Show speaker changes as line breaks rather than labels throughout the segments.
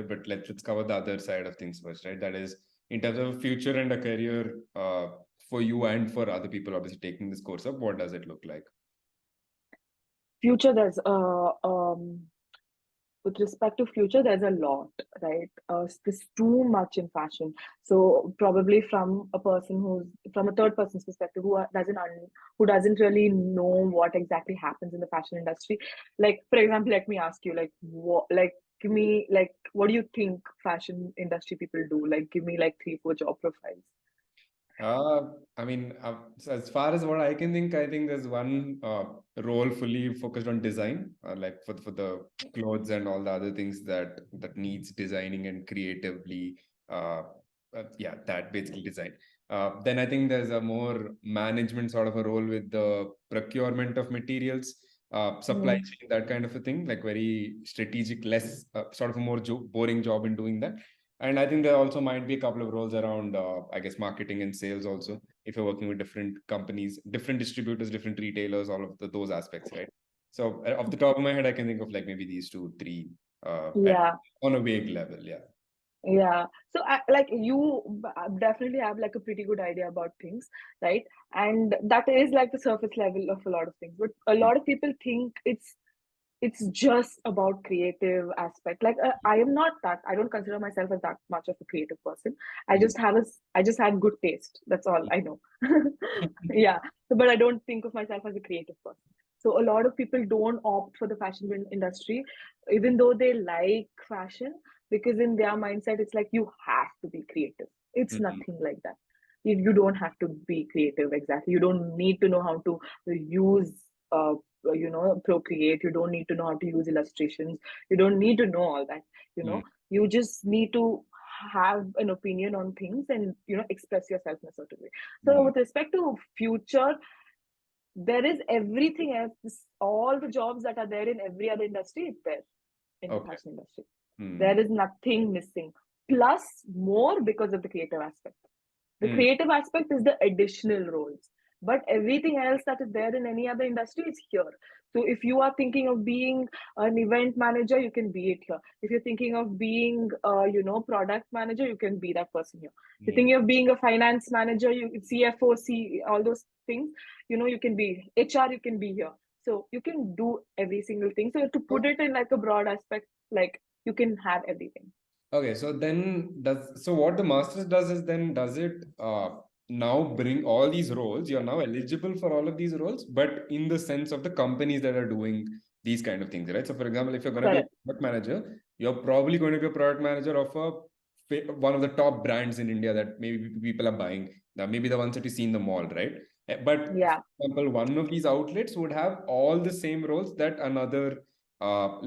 but let's cover the other side of things first, right? That is in terms of a future and a career for you and for other people obviously taking this course up, what does it look like?
Future, with respect to future, there's a lot, right? There's too much in fashion. So probably from a person who's from a third person's perspective, who doesn't really know what exactly happens in the fashion industry. Like, for example, let me ask you, like, give me, like, what do you think fashion industry people do? Like, give me like 3, 4 job profiles.
I mean, so as far as what I can think, I think there's one role fully focused on design, like for the clothes and all the other things that needs designing and creatively, yeah, that basically design. Then I think there's a more management sort of a role with the procurement of materials, supply
Mm,
chain, that kind of a thing, like very strategic, less sort of a more boring job in doing that. And I think there also might be a couple of roles around, I guess, marketing and sales also, if you're working with different companies, different distributors, different retailers, all of those aspects, right? So off the top of my head, I can think of like maybe these 2, 3
yeah.
on a vague level. Yeah.
Yeah. So, like you definitely have like a pretty good idea about things, right? And that is like the surface level of a lot of things. But a lot of people think it's just about creative aspect. Like I am not that. I don't consider myself as that much of a creative person.
Mm.
I just have good taste. That's all I know. Yeah. So, but I don't think of myself as a creative person. So a lot of people don't opt for the fashion industry, even though they like fashion, because in their mindset it's like you have to be creative. It's
Mm.
nothing like that. You don't have to be creative exactly. You don't need to know how to use Procreate. You don't need to know how to use illustrations. You don't need to know all that.
Mm.
You just need to have an opinion on things and express yourself in a certain way. So
Mm.
with respect to future, there is everything else. All the jobs that are there in every other industry is there in the
Okay.
fashion industry. There
Mm.
is nothing missing. Plus, more because of the creative aspect. The
Mm.
creative aspect is the additional roles, but everything else that is there in any other industry is here. So if you are thinking of being an event manager, you can be it here. If you're thinking of being product manager, you can be that person here. If you're
Mm.
thinking of being a finance manager, you CFO, all those things, you can be HR, you can be here. So you can do every single thing. So to put
Okay.
it in like a broad aspect, like you can have everything.
Okay, so then so what the masters does is then does it now bring all these roles, you're now eligible for all of these roles, but in the sense of the companies that are doing these kind of things, right? So for example, if you're going to be a
Correct.
product manager, you're probably going to be a product manager of one of the top brands in India that maybe people are buying. Now, maybe the ones that you see in the mall, right? But for
Yeah.
example, one of these outlets would have all the same roles that another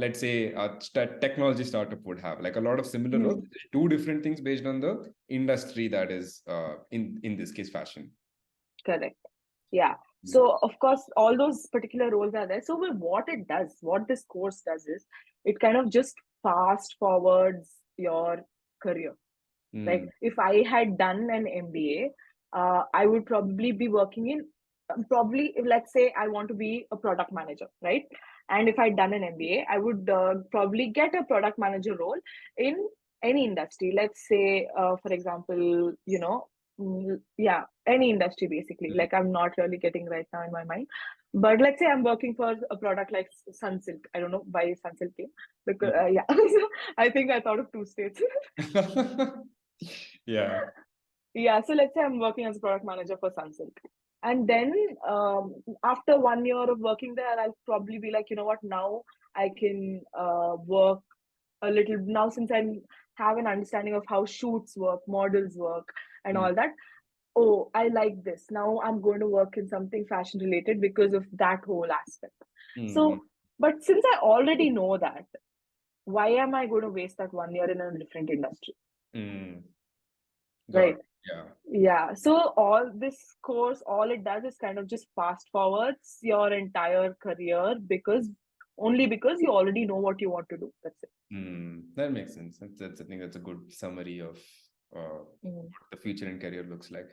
let's say a technology startup would have, like a lot of similar roles.
Hmm.
Two different things based on the industry that is in this case fashion.
Correct. Yeah.
Mm.
So of course, all those particular roles are there. So what this course does is it kind of just fast forwards your career. Like
Mm.
if I had done an MBA, I would probably be working in probably let's say I want to be a product manager, right? And if I'd done an MBA, I would probably get a product manager role in any industry. Let's say, for example, yeah, any industry basically.
Mm.
Like I'm not really getting right now in my mind, but let's say I'm working for a product like Sunsilk. I don't know why Sunsilk came because
Mm.
yeah, so I think I thought of two states.
Yeah.
Yeah, so let's say I'm working as a product manager for Sunsilk. And then after 1 year of working there, I'll probably be like, you know what, now I can work a little now since I have an understanding of how shoots work, models work, and
Mm.
all that. Oh, I like this. Now I'm going to work in something fashion related because of that whole aspect.
Mm.
So, but since I already know that, why am I going to waste that 1 year in a different industry?
Mm. Got
Right.
it. Yeah.
Yeah. So all this course, all it does is kind of just fast forwards your entire career because you already know what you want to do. That's it.
That makes sense. I think that's a good summary of
Mm.
what the future and career looks like.